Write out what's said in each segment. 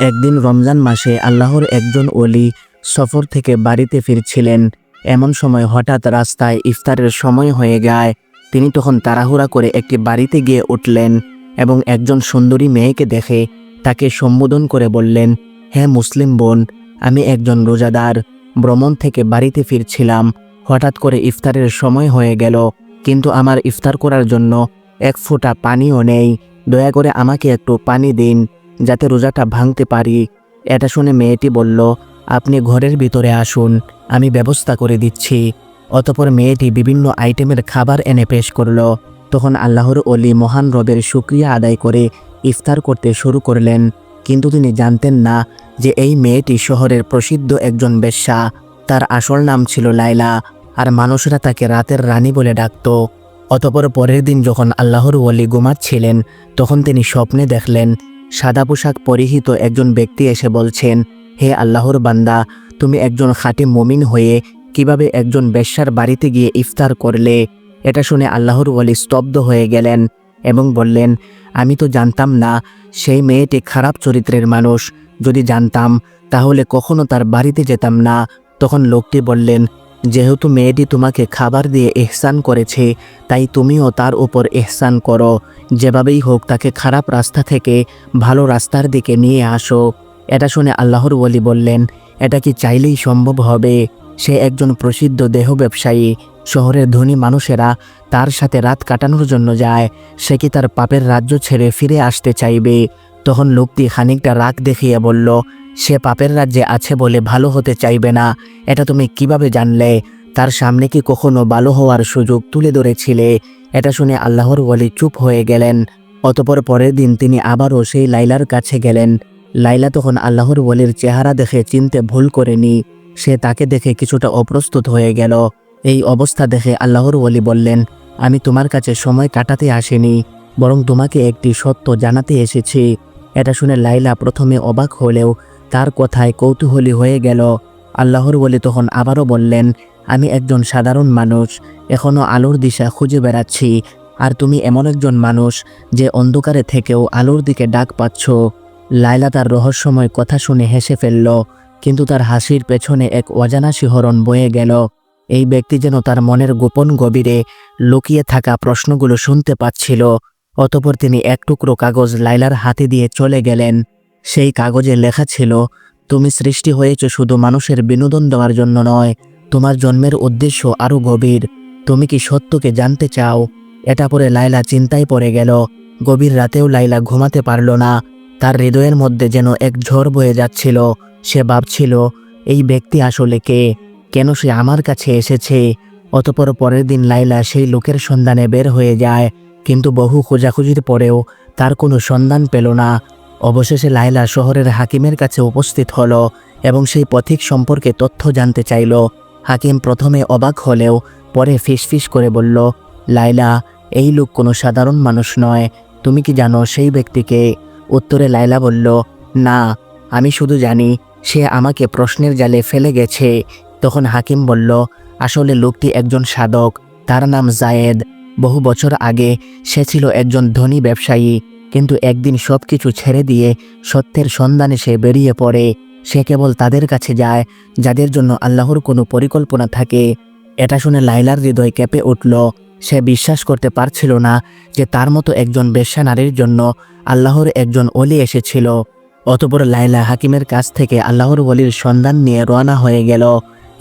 একদিন রমজান মাসে আল্লাহর একজন ওলি সফর থেকে বাড়িতে ফিরছিলেন। এমন সময় হঠাৎ রাস্তায় ইফতারের সময় হয়ে যায়। তিনি তখন তাড়াহুড়া করে একটি বাড়িতে গিয়ে উঠলেন এবং একজন সুন্দরী মেয়েকে দেখে তাকে সম্বোধন করে বললেন, হে মুসলিম বোন, আমি একজন রোজাদার, ভ্রমণ থেকে বাড়িতে ফিরছিলাম। হঠাৎ করে ইফতারের সময় হয়ে গেল, কিন্তু আমার ইফতার করার জন্য এক ফোঁটা পানিও নেই। দয়া করে আমাকে একটু পানি দিন, যাতে রোজাটা ভাঙতে পারি। এটা শুনে মেয়েটি বলল, আপনি ঘরের ভিতরে আসুন, আমি ব্যবস্থা করে দিচ্ছি। অতঃপর মেয়েটি বিভিন্ন আইটেমের খাবার এনে পেশ করল। তখন আল্লাহর ওলি মহান রবের শুকরিয়া আদায় করে ইফতার করতে শুরু করলেন। কিন্তু তিনি জানতেন না যে এই মেয়েটি শহরের প্রসিদ্ধ একজন বেশ্যা। তার আসল নাম ছিল লাইলা, আর মানুষরা তাকে রাতের রানী বলে ডাকত। অতঃপর পরের দিন যখন আল্লাহর ওলি ঘুমাচ্ছিলেন, তখন তিনি স্বপ্নে দেখলেন সাদা পোশাক পরিহিত একজন ব্যক্তি এসে বলছেন, হে আল্লাহর বান্দা, তুমি একজন খাঁটি মুমিন হয়ে কিভাবে একজন বেশ্যার বাড়িতে গিয়ে ইফতার করলে? এটা শুনে আল্লাহর ওলি স্তব্ধ হয়ে গেলেন এবং বললেন, আমি তো জানতাম না সেই মেয়েটি খারাপ চরিত্রের মানুষ। যদি জানতাম তাহলে কখনো তার বাড়িতে যেতাম না। তখন লোকটি বললেন, যেহেতু মেয়েটি তোমাকে খাবার দিয়ে ইহসান করেছে, তাই তুমিও তার উপর ইহসান করো। যেভাবেই হোক তাকে খারাপ রাস্তা থেকে ভালো রাস্তার দিকে নিয়ে আসো। এটা শুনে আল্লাহর ওলি বললেন, এটা কি চাইলেই সম্ভব হবে? সে একজন প্রসিদ্ধ দেহ ব্যবসায়ী। শহরের ধনী মানুষেরা তার সাথে রাত কাটানোর জন্য যায়। সে কি তার পাপের রাজ্য ছেড়ে ফিরে আসতে চাইবে? তখন লোকটি খানিকটা রাগ দেখিয়ে বলল, সে পাপের রাজ্যে আছে বলে ভালো হতে চাইবে না, এটা তুমি কিভাবে জানলে? তার সামনে কি কখনো ভালো হওয়ার সুযোগ তুলে ধরেছিলে? এটা শুনে আল্লাহর ওলি চুপ হয়ে গেলেন। অতঃপর পরের দিন তিনি আবারও সেই লাইলার কাছে গেলেন। লাইলা তখন আল্লাহর ওলির চেহারা দেখে চিনতে ভুল করেনি। সে তাকে দেখে কিছুটা অপ্রস্তুত হয়ে গেল। এই অবস্থা দেখে আল্লাহর ওলি বললেন, আমি তোমার কাছে সময় কাটাতে আসিনি, বরং তোমাকে একটি সত্য জানাতে এসেছি। এটা শুনে লাইলা প্রথমে অবাক হলেও তার কথায় কৌতূহলী হয়ে গেল। আল্লাহর ওলি তখন আবারও বললেন, আমি একজন সাধারণ মানুষ, এখনও আলোর দিশা খুঁজে বেড়াচ্ছি। আর তুমি এমন একজন মানুষ যে অন্ধকারে থেকেও আলোর দিকে ডাক পাচ্ছ। লাইলা তার রহস্যময় কথা শুনে হেসে ফেলল, কিন্তু তার হাসির পেছনে এক অজানা শিহরণ বয়ে গেল। এই ব্যক্তি যেন তার মনের গোপন গভীরে লুকিয়ে থাকা প্রশ্নগুলো শুনতে পাচ্ছিল। অতঃপর তিনি এক টুকরো কাগজ লাইলার হাতে দিয়ে চলে গেলেন। সেই কাগজে লেখা ছিল, তুমি সৃষ্টি হয়েছ শুধু মানুষের বিনোদন দেওয়ার জন্য নয়, তোমার জন্মের উদ্দেশ্য আরও গভীর। তুমি কি সত্যকে জানতে চাও? এটা পড়ে লাইলা চিন্তায় পড়ে গেল। গভীর রাতেও লাইলা ঘুমাতে পারল না। তার হৃদয়ের মধ্যে যেন এক ঝড় বয়ে যাচ্ছিল। সে ভাবছিল, এই ব্যক্তি আসলে কে? কেন সে আমার কাছে এসেছে? অতঃপর পরের দিন লাইলা সেই লোকের সন্ধানে বের হয়ে যায়, কিন্তু বহু খোঁজাখুঁজির পরেও তার কোনো সন্ধান পেল না। অবশেষে লাইলা শহরের হাকিমের কাছে উপস্থিত হলো এবং সেই পথিক সম্পর্কে তথ্য জানতে চাইল। হাকিম প্রথমে অবাক হলেও পরে ফিসফিস করে বলল, লাইলা, এই লোক কোনো সাধারণ মানুষ নয়। তুমি কি জানো সেই ব্যক্তিকে? উত্তরে লাইলা বলল, না, আমি শুধু জানি সে আমাকে প্রশ্নের জালে ফেলে গেছে। তখন হাকিম বলল, আসলে লোকটি একজন সাধক, তার নাম জায়েদ। বহু বছর আগে সে ছিল একজন ধনী ব্যবসায়ী, কিন্তু একদিন সব কিছু ছেড়ে দিয়ে সত্যের সন্ধানে সে বেরিয়ে পড়ে। সে কেবল তাদের কাছে যায় যাদের জন্য আল্লাহর কোনো পরিকল্পনা থাকে। এটা শুনে লাইলার হৃদয় কেঁপে উঠল। সে বিশ্বাস করতে পারছিল না যে তার মতো একজন বেশ্যা নারীর জন্য আল্লাহর একজন ওলি এসেছিল। অতঃপর লাইলা হাকিমের কাছ থেকে আল্লাহর ওলির সন্ধান নিয়ে রওনা হয়ে গেল।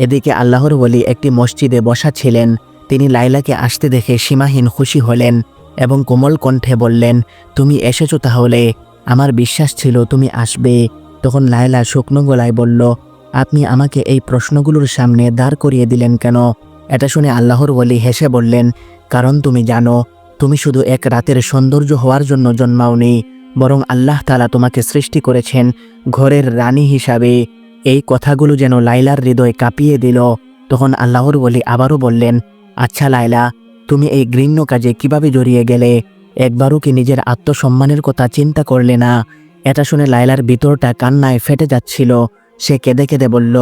এদিকে আল্লাহর ওলি একটি মসজিদে বসা ছিলেন। তিনি লাইলাকে আসতে দেখে সীমাহীন খুশি হলেন এবং কোমল কণ্ঠে বললেন, তুমি এসেছো তাহলে? আমার বিশ্বাস ছিল তুমি আসবে। তখন লাইলা শুকনো গলায় বলল, আপনি আমাকে এই প্রশ্নগুলোর সামনে দাঁড় করিয়ে দিলেন কেন? এটা শুনে আল্লাহর ওলি হেসে বললেন, কারণ তুমি জানো, তুমি শুধু এক রাতের সৌন্দর্য হওয়ার জন্য জন্মাওনি, বরং আল্লাহ তাআলা তোমাকে সৃষ্টি করেছেন ঘরের রানী হিসাবে। এই কথাগুলো যেন লাইলার হৃদয় কাঁপিয়ে দিল। তখন আল্লাহর ওলি আবারও বললেন, আচ্ছা লাইলা, তুমি এই ঘৃণ্য কাজে কিভাবে জড়িয়ে গেলে? একবারও কি নিজের আত্মসম্মানের কথা চিন্তা করলে না? এটা শুনে লাইলার ভিতরটা কান্নায় ফেটে যাচ্ছিল। সে কেঁদে কেঁদে বলল,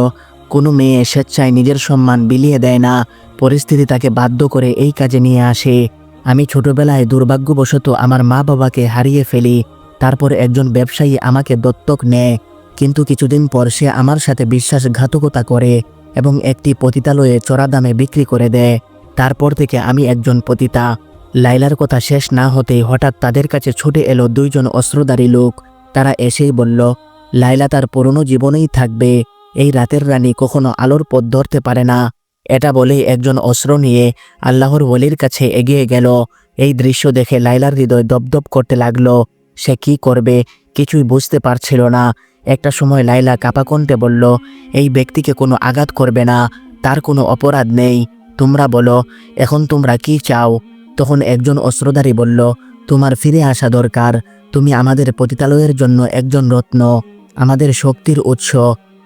কোনো মেয়ে স্বেচ্ছায় নিজের সম্মান বিলিয়ে দেয় না, পরিস্থিতি তাকে বাধ্য করে এই কাজে নিয়ে আসে। আমি ছোটবেলায় দুর্ভাগ্যবশত আমার মা বাবাকে হারিয়ে ফেলি। তারপর একজন ব্যবসায়ী আমাকে দত্তক নেয়। কিন্তু কিছুদিন পর সে আমার সাথে বিশ্বাসঘাতকতা করে এবং একটি পতিতালয়ে চড়া দামে বিক্রি করে দেয়। তারপর থেকে আমি একজন পতিতা। লাইলার কথা শেষ না হতেই হঠাৎ তাদের কাছে ছুটে এলো দুইজন অস্ত্রধারী লোক। তারা এসেই বলল, লাইলা তার পুরনো জীবনেই থাকবে, এই রাতের রানী কখনো আলোর পথ ধরতে পারে না। এটা বলেই একজন অস্ত্র নিয়ে আল্লাহর ওলির কাছে এগিয়ে গেল। এই দৃশ্য দেখে লাইলার হৃদয় দপদপ করতে লাগলো। সে কি করবে কিছুই বুঝতে পারছিল না। একটা সময় লাইলা কাঁপা কণ্ঠে বলল, এই ব্যক্তিকে কোনো আঘাত করবে না, তার কোনো অপরাধ নেই। তোমরা বলো, এখন তোমরা কি চাও? তখন একজন অস্ত্রধারী বলল, তোমার ফিরে আসা দরকার। তুমি আমাদের পতিতালয়ের জন্য একজন রত্ন, আমাদের শক্তির উৎস।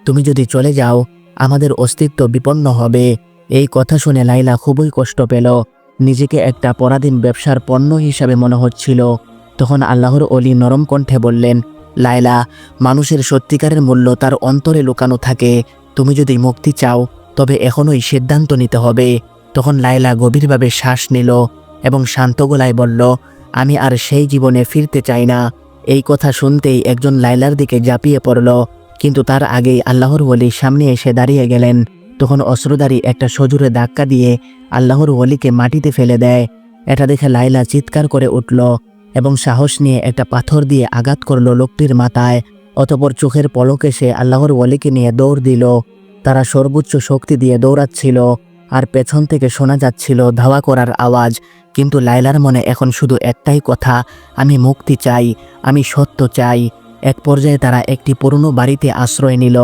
তুমি যদি চলে যাও আমাদের অস্তিত্ব বিপন্ন হবে। এই কথা শুনে লাইলা খুবই কষ্ট পেল। নিজেকে একটা পরাধীন ব্যবসার পণ্য হিসাবে মনে হচ্ছিল। তখন আল্লাহর ওলি নরম কণ্ঠে বললেন, লাইলা, মানুষের সত্যিকারের মূল্য তার অন্তরে লুকানো থাকে। তুমি যদি মুক্তি চাও তবে এখনই সিদ্ধান্ত নিতে হবে। তখন লাইলা গভীরভাবে শ্বাস নিল এবং শান্ত গলায় বলল, আমি আর সেই জীবনে ফিরতে চাই না। এই কথা শুনতেই একজন লাইলার দিকে ঝাঁপিয়ে পড়ল, কিন্তু তার আগেই আল্লাহর ওলি সামনে এসে দাঁড়িয়ে গেলেন। তখন অস্ত্রধারী একটা সজোরে ধাক্কা দিয়ে আল্লাহর ওলিকে মাটিতে ফেলে দেয়। এটা দেখে লাইলা চিৎকার করে উঠল এবং সাহস নিয়ে একটা পাথর দিয়ে আঘাত করল লোকটির মাথায়। অতঃপর চোখের পলকে সে আল্লাহর ওলিকে নিয়ে দৌড় দিল। তারা সর্বোচ্চ শক্তি দিয়ে দৌড়াচ্ছিল আর পেছন থেকে শোনা যাচ্ছিল ধাওয়া করার আওয়াজ। কিন্তু লাইলার মনে এখন শুধু একটাই কথা, আমি মুক্তি চাই, আমি সত্য চাই। এক পর্যায়ে তারা একটি পুরনো বাড়িতে আশ্রয় নিল।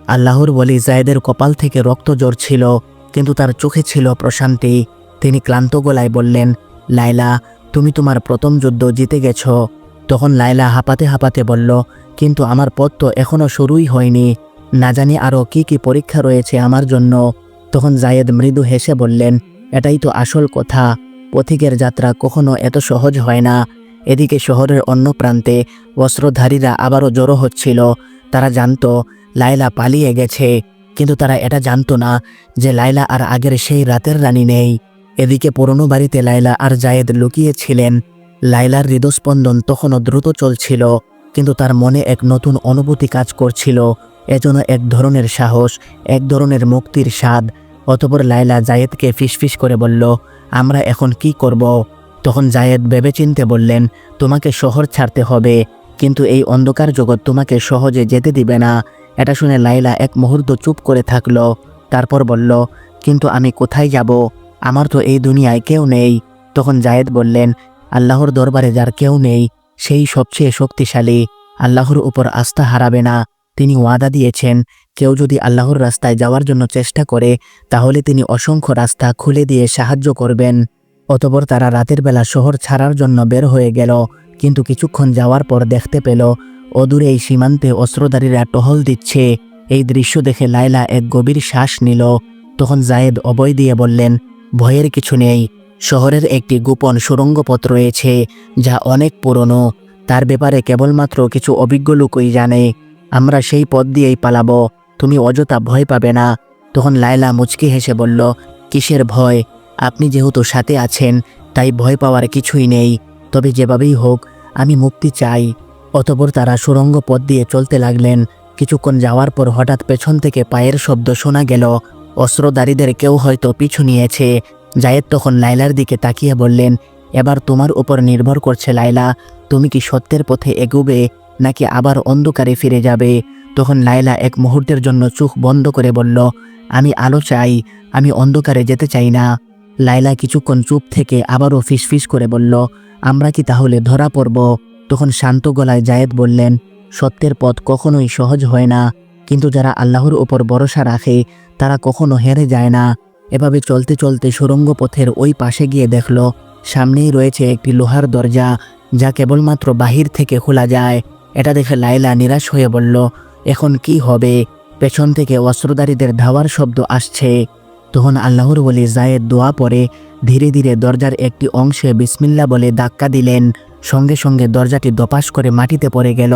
আল্লাহর ওলি জায়েদের কপাল থেকে রক্ত ঝরছিল, কিন্তু তার চোখে ছিল প্রশান্তি। তিনি ক্লান্ত গলায় বললেন, লাইলা, তুমি তোমার প্রথম যুদ্ধ জিতে গেছ। তখন লাইলা হাঁপাতে হাঁপাতে বলল, কিন্তু আমার পথ তো এখনও শুরুই হয়নি, না জানি আরও কি কি পরীক্ষা রয়েছে আমার জন্য। তখন জায়েদ মৃদু হেসে বললেন, এটাই তো আসল কথা, পথিকের যাত্রা কখনো এত সহজ হয় না। এদিকে শহরের অন্য প্রান্তে অস্ত্রধারীরা আবারও জড়ো হচ্ছিল। তারা জানত লাইলা পালিয়ে গেছে, কিন্তু তারা এটা জানতো না যে লাইলা আর আগের সেই রাতের রানী নেই। এদিকে পুরনো বাড়িতে লাইলা আর জায়েদ লুকিয়েছিলেন। লাইলার হৃদস্পন্দন তখনও দ্রুত চলছিল, কিন্তু তার মনে এক নতুন অনুভূতি কাজ করছিল। এজন্য এক ধরনের সাহস, এক ধরনের মুক্তির স্বাদ। অতঃপর লাইলা জায়েদকে ফিসফিস করে বলল, আমরা এখন কি করব? তখন জায়েদ ভেবেচিন্তে বললেন, তোমাকে শহর ছাড়তে হবে, কিন্তু এই অন্ধকার জগৎ তোমাকে সহজে যেতে দিবে না। এটা শুনে লাইলা এক মুহূর্ত চুপ করে থাকল। তারপর বলল, কিন্তু আমি কোথায় যাব? আমার তো এই দুনিয়ায় কেউ নেই। তখন জায়েদ বললেন, আল্লাহর দরবারে যার কেউ নেই সেই সবচেয়ে শক্তিশালী। আল্লাহর উপর আস্থা হারাবে না। তিনি ওয়াদা দিয়েছেন, কেউ যদি আল্লাহর রাস্তায় যাওয়ার জন্য চেষ্টা করে তাহলে তিনি অসংখ্য রাস্তা খুলে দিয়ে সাহায্য করবেন। অতঃপর তারা রাতের বেলা শহর ছাড়ার জন্য বের হয়ে গেল, কিন্তু কিছুক্ষণ যাওয়ার পর দেখতে পেল অদূরে এই সীমান্তে অস্ত্রধারীরা টহল দিচ্ছে। এই দৃশ্য দেখে লাইলা এক গভীর শ্বাস নিল। তখন জায়েদ অভয় দিয়ে বললেন, ভয়ের কিছু নেই, শহরের একটি গোপন সুড়ঙ্গ পথ রয়েছে যা অনেক পুরনো। তার ব্যাপারে কেবলমাত্র কিছু অভিজ্ঞ লোকই জানে। আমরা সেই পথ দিয়েই পালাবো, তুমি অযথা ভয় পাবে না। তখন লাইলা মুচকি হেসে বলল, কিসের ভয়? আপনি যেহেতু সাথে আছেন তাই ভয় পাওয়ার কিছুই নেই। তবে যেভাবেই হোক আমি মুক্তি চাই। অতঃপর তারা সুড়ঙ্গ পথ দিয়ে চলতে লাগলেন। কিছুক্ষণ যাওয়ার পর হঠাৎ পেছন থেকে পায়ের শব্দ শোনা গেল। অস্ত্রধারীদের কেউ হয়তো পিছু নিয়েছে। জায়েদ তখন লাইলার দিকে তাকিয়ে বললেন, এবার তোমার উপর নির্ভর করছে লাইলা, তুমি কি সত্যের পথে এগোবে নাকি আবার অন্ধকারে ফিরে যাবে? তখন লাইলা এক মুহূর্তের জন্য চোখ বন্ধ করে বলল, আমি আলো চাই, আমি অন্ধকারে যেতে চাই না। লাইলা কিছুক্ষণ চুপ থেকে আবারও ফিসফিস করে বলল, আমরা কি তাহলে ধরা পড়ব? তখন শান্ত গলায় জায়েদ বললেন, সত্যের পথ কখনোই সহজ হয় না, কিন্তু যারা আল্লাহর উপর ভরসা রাখে তারা কখনো হেরে যায় না। এভাবে চলতে চলতে সুড়ঙ্গ পথের ওই পাশে গিয়ে দেখল সামনেই রয়েছে একটি লোহার দরজা, যা কেবলমাত্র বাহির থেকে খোলা যায়। এটা দেখে লাইলা নিরাশ হয়ে বলল, এখন কি হবে? পেছন থেকে অস্ত্রধারীদের ধাওয়ার শব্দ আসছে। তখন আল্লাহর ওলি জায়েদ দোয়া পড়ে ধীরে ধীরে দরজার একটি অংশে বিসমিল্লাহ বলে ধাক্কা দিলেন। সঙ্গে সঙ্গে দরজাটি দপাস করে মাটিতে পড়ে গেল।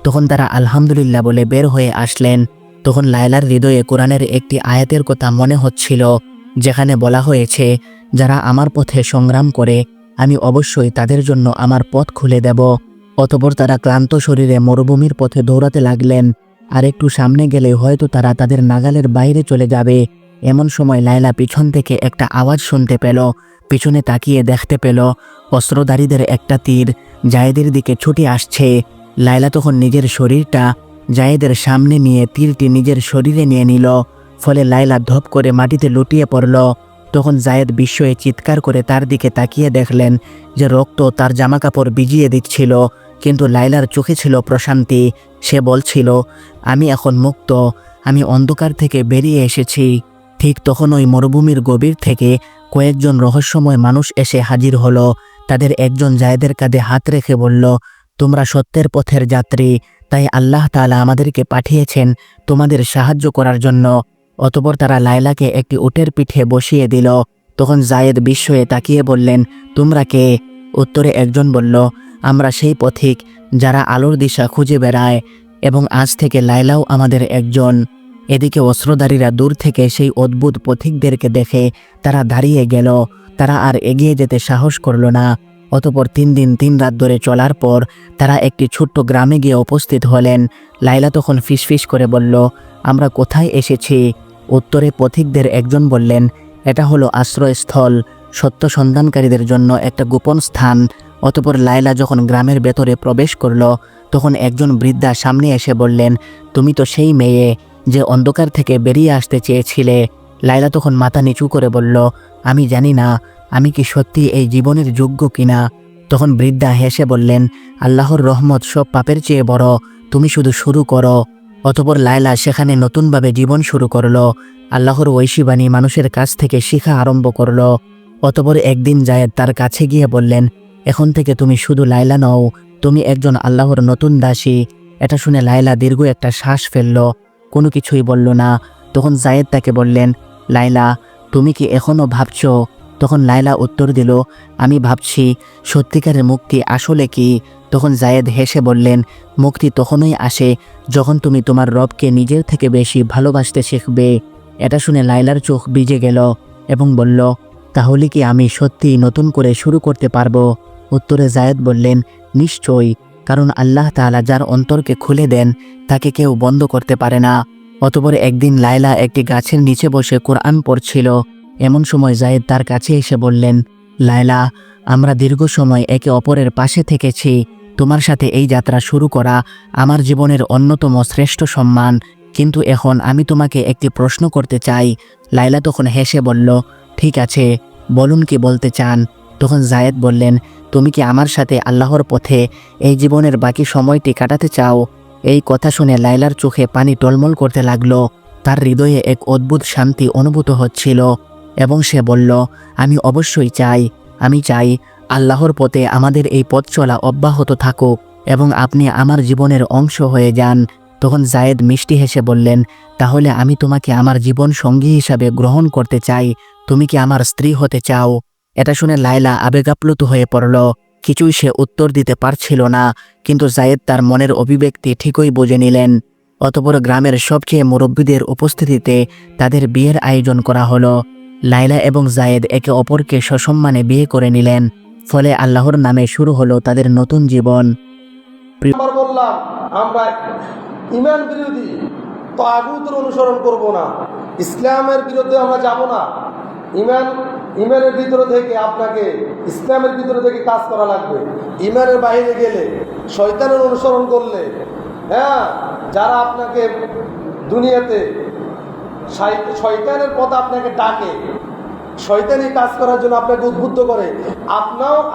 তখন তারা আলহামদুলিল্লাহ বলে বের হয়ে আসলেন। তখন লায়লার হৃদয়ে কোরআনের একটি আয়াতের কথা মনে হচ্ছিল, যেখানে বলা হয়েছে, যারা আমার পথে সংগ্রাম করে আমি অবশ্যই তাদের জন্য আমার পথ খুলে দেব। অতঃপর তারা ক্লান্ত শরীরে মরুভূমির পথে দৌড়াতে লাগলেন। আর একটু সামনে গেলে হয়তো তারা তাদের নাগালের বাইরে চলে যাবে। এমন সময় লায়লা পিছন থেকে একটা আওয়াজ শুনতে পেল। পিছনে তাকিয়ে দেখতে পেল অস্ত্রধারীদের একটা তীর জায়েদের দিকে ছুটে আসছে। লায়লা তখন নিজের শরীরটা জায়েদের সামনে নিয়ে তীরটি নিজের শরীরে নিয়ে নিল। ফলে লায়লা ধপ করে মাটিতে লুটিয়ে পড়ল। তখন জায়েদ বিস্ময়ে চিৎকার করে তার দিকে তাকিয়ে দেখলেন যে রক্ত তার জামাকাপড় ভিজিয়ে দিচ্ছিল, কিন্তু লায়লার চোখে ছিল প্রশান্তি। সে বলছিল, আমি এখন মুক্ত, আমি অন্ধকার থেকে বেরিয়ে এসেছি। ঠিক তখন ওই মরুভূমির গভীর থেকে কয়েকজন রহস্যময় মানুষ এসে হাজির হলো। তাদের একজন জায়েদের কাঁধে হাত রেখে বলল, তোমরা সত্যের পথের যাত্রী, তাই আল্লাহ তাআলা আমাদেরকে পাঠিয়েছেন তোমাদের সাহায্য করার জন্য। অতঃপর তারা লায়লাকে একটি উটের পিঠে বসিয়ে দিল। তখন জায়েদ বিস্ময়ে তাকিয়ে বললেন, তোমরা কে? উত্তরে একজন বলল, আমরা সেই পথিক যারা আলোর দিশা খুঁজে বেড়ায়, এবং আজ থেকে লায়লাও আমাদের একজন। এদিকে অস্ত্রধারীরা দূর থেকে সেই অদ্ভুত পথিকদেরকে দেখে তারা দাঁড়িয়ে গেল। তারা আর এগিয়ে যেতে সাহস করল না। অতঃপর 3 দিন 3 রাত ধরে চলার পর তারা একটি ছোট্ট গ্রামে গিয়ে উপস্থিত হলেন। লায়লা তখন ফিসফিস করে বলল, আমরা কোথায় এসেছি? উত্তরে পথিকদের একজন বললেন, এটা হলো আশ্রয়স্থল, সত্য সন্ধানকারীদের জন্য একটা গোপন স্থান। অতঃপর লায়লা যখন গ্রামের ভেতরে প্রবেশ করল, তখন একজন বৃদ্ধা সামনে এসে বললেন, তুমি তো সেই মেয়ে যে অন্ধকার থেকে বেরিয়ে আসতে চেয়েছিলে। লায়লা তখন মাথা নিচু করে বলল, আমি জানি না আমি কি সত্যি এই জীবনের যোগ্য কিনা। তখন বৃদ্ধা হেসে বললেন, আল্লাহর রহমত সব পাপের চেয়ে বড়, তুমি শুধু শুরু করো। অতঃপর লায়লা সেখানে নতুনভাবে জীবন শুরু করলো। আল্লাহর ঐশী বাণী মানুষের কাছ থেকে শিখা আরম্ভ করলো। অতঃপর একদিন জায়েদ তার কাছে গিয়ে বললেন, এখন থেকে তুমি শুধু লায়লা নও, তুমি একজন আল্লাহর নতুন দাসী। এটা শুনে লায়লা দীর্ঘ একটা শ্বাস ফেলল, কোনো কিছুই বলল না। তখন জায়েদ তাকে বললেন, লায়লা, তুমি কি এখনও ভাবছ? তখন লায়লা উত্তর দিল, আমি ভাবছি সত্যিকারের মুক্তি আসলে কি। তখন জায়েদ হেসে বললেন, মুক্তি তখনই আসে যখন তুমি তোমার রবকে নিজের থেকে বেশি ভালোবাসতে শিখবে। এটা শুনে লায়লার চোখ ভিজে গেল এবং বলল, তাহলে কি আমি সত্যি নতুন করে শুরু করতে পারবো? উত্তরে জায়েদ বললেন, নিশ্চয়ই, কারণ আল্লাহ তাআলা যার অন্তরকে খুলে দেন তাকে কেউ বন্ধ করতে পারে না। অতঃপর একদিন লায়লা একটি গাছের নিচে বসে কোরআন পড়ছিল। এমন সময় জায়েদ তার কাছে এসে বললেন, লায়লা, আমরা দীর্ঘ সময় একে অপরের পাশে থেকেছি। তোমার সাথে এই যাত্রা শুরু করা আমার জীবনের অন্যতম শ্রেষ্ঠ সম্মান, কিন্তু এখন আমি তোমাকে একটি প্রশ্ন করতে চাই। লায়লা তখন হেসে বলল, ঠিক আছে, বলুন কি বলতে চান। তখন জায়েদ বললেন, তুমি কি আমার সাথে আল্লাহর পথে এই জীবনের বাকি সময়টি কাটাতে চাও? এই কথা শুনে লায়লার চোখে পানি টলমল করতে লাগলো। তার হৃদয়ে এক অদ্ভুত শান্তি অনুভূত হচ্ছিল এবং সে বলল, আমি অবশ্যই চাই। আমি চাই আল্লাহর পথে আমাদের এই পথ চলা অব্যাহত থাকুক এবং আপনি আমার জীবনের অংশ হয়ে যান। তখন জায়েদ মিষ্টি হেসে বললেন, তাহলে আমি তোমাকে আমার জীবন সঙ্গী হিসাবে গ্রহণ করতে চাই। তুমি কি আমার স্ত্রী হতে চাও? এটা শুনে লায়লা আবেগাপ্লুত হয়ে পড়ল। কিছুই সে উত্তর দিতে পারছিল না, কিন্তু জায়েদ তার মনের অভিব্যক্তি ঠিকই বুঝে নিলেন। অতঃপর গ্রামের সবচেয়ে মুরব্বীদের উপস্থিতিতে তাদের বিয়ের আয়োজন করা হলো। লায়লা এবং জায়েদ একে অপরকে সসম্মানে বিয়ে করে নিলেন। ফলে আল্লাহর নামে শুরু হলো তাদের নতুন জীবন। আমরা বললাম আমরা ঈমান বিরোধী, তাগুতের অনুসরণ করব না, ইসলামের বিরুদ্ধে আমরা যাব না। ঈমানের ভিতরে থেকে আপনাকে ইসলামের ভিতরে থেকে কাজ করা লাগবে। ঈমানের বাইরে গেলে, শয়তানের অনুসরণ করলে, যারা আপনাকে দুনিয়াতে শয়তানের পথে আপনাকে ডাকে, শয়তানি কাজ করার জন্য আপনাকে উদ্বুদ্ধ করে,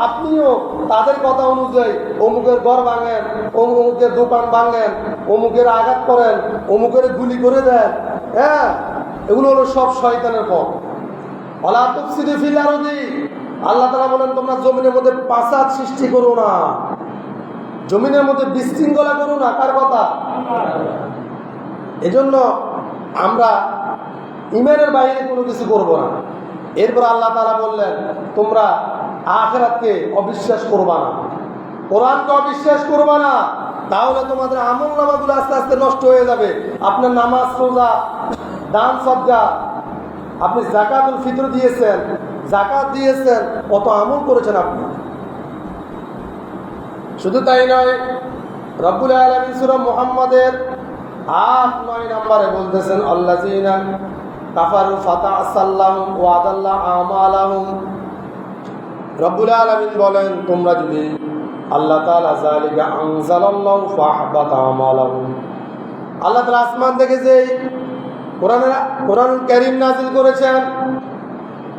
আপনিও তাদের কথা অনুযায়ী অমুকের ঘর ভাঙেন, অমুকের দোকান ভাঙেন, অমুকের আঘাত করেন, অমুকের গুলি করে দেন। এগুলো হলো সব শয়তানের পথ। ওয়ালা তুফসিদু ফিল আরদি, আল্লাহ তাআলা বলেন, তোমরা জমিনের মধ্যে ফাসাদ সৃষ্টি করো না, জমিনের মধ্যে বিশৃঙ্খলা করো না। কার কথা? এজন্য আমরা ঈমানের বাইরে কোনো কিছু করব না। এরপর আল্লাহ তাআলা বললেন, তোমরা আখিরাতকে অবিশ্বাস করবা না, কোরআনকে অবিশ্বাস করবা না, তাহলে তোমাদের আমলনামাগুলো আস্তে আস্তে নষ্ট হয়ে যাবে। আপনার নামাজ, রোজা, দান, সদকা, আপনি যাকাতুল ফিতর দিয়েছেন, যাকাত দিয়েছেন, কত আমল করেছেন আপনি। শুধু তাই নয়, রব্বুল আলামিন সূরা মুহাম্মাদের 8-9 নম্বরে বলতেছেন আল্লাযীনা কাফারু ফাতাসাল্লাহুম ওয়া আদাল্লা আমালাহুম। রব্বুল আলামিন বলেন, তোমরা যদি আল্লাহ তাআলা যালিকা আনজালাল্লাহু ফাহবাতা আমালাহুম, আল্লাহ তাআলা আসমান থেকে যে কোরআনুল কারীম নাযিল করেছেন,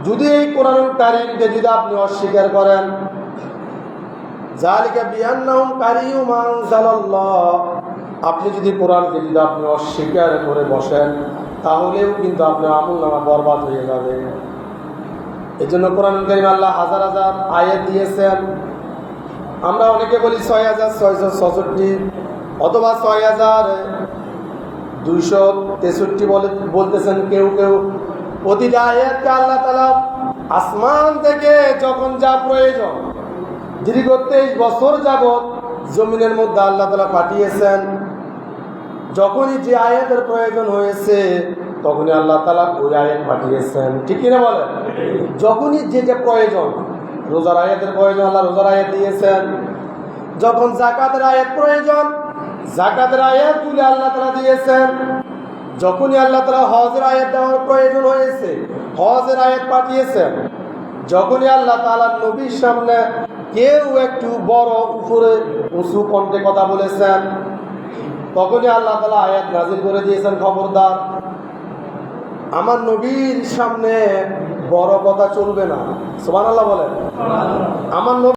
যদি এই কোরআনুল কারীমকে যদি আপনি অস্বীকার করেন, যালিকা বিআন্নাহুম কারিহু মা আনজালাল্লাহ, আপনি যদি কোরআনকে যদি আপনি অস্বীকার করে বসেন, তাহলেও কিন্তু আপনার আমলনামা বরবাদ হয়ে যাবে। এই জন্য কোরআনুল কারীম আল্লাহ হাজার হাজার আয়াত দিয়েছেন। আমরা অনেকে বলি 6666 অথবা 6263 বলতেছেন কেউ কেউ। প্রতিটা আয়াতকে আল্লাহ তাআলা আসমান থেকে যখন যা প্রয়োজন দীর্ঘ 23 বছর যাবৎ জমিনের মধ্যে আল্লাহ তাআলা পাঠিয়েছেন। যখনই যে আয়াতের প্রয়োজন হয়েছে তখনই আল্লাহ তাআলা ওই আয়াত পাঠিয়েছেন। ঠিক কিনা বলেন? যখনই যেটা প্রয়োজন, রোজার আয়াতের প্রয়োজন আল্লাহ রোজার আয়াত দিয়েছেন। যখন যাকাতের আয়াত প্রয়োজন, যাকাতের আয়াতগুলি আল্লাহ তাআলা দিয়েছেন। যখনই আল্লাহ তাআলা হজের আয়াত দেওয়ার প্রয়োজন হয়েছে, হজের আয়াত পাঠিয়েছেন। যখনই আল্লাহ তাআলা নবীর সামনে কেউ একটু বড় উপরে উঁচু কণ্ঠে কথা বলেছেন, তখনই আল্লাহ তাআলা আয়াত নাযিল করে দিয়েছেন, খবরদার আমার নবীর সামনে বড় কথা চলবে না। সুবহানাল্লাহ বলেন। আমার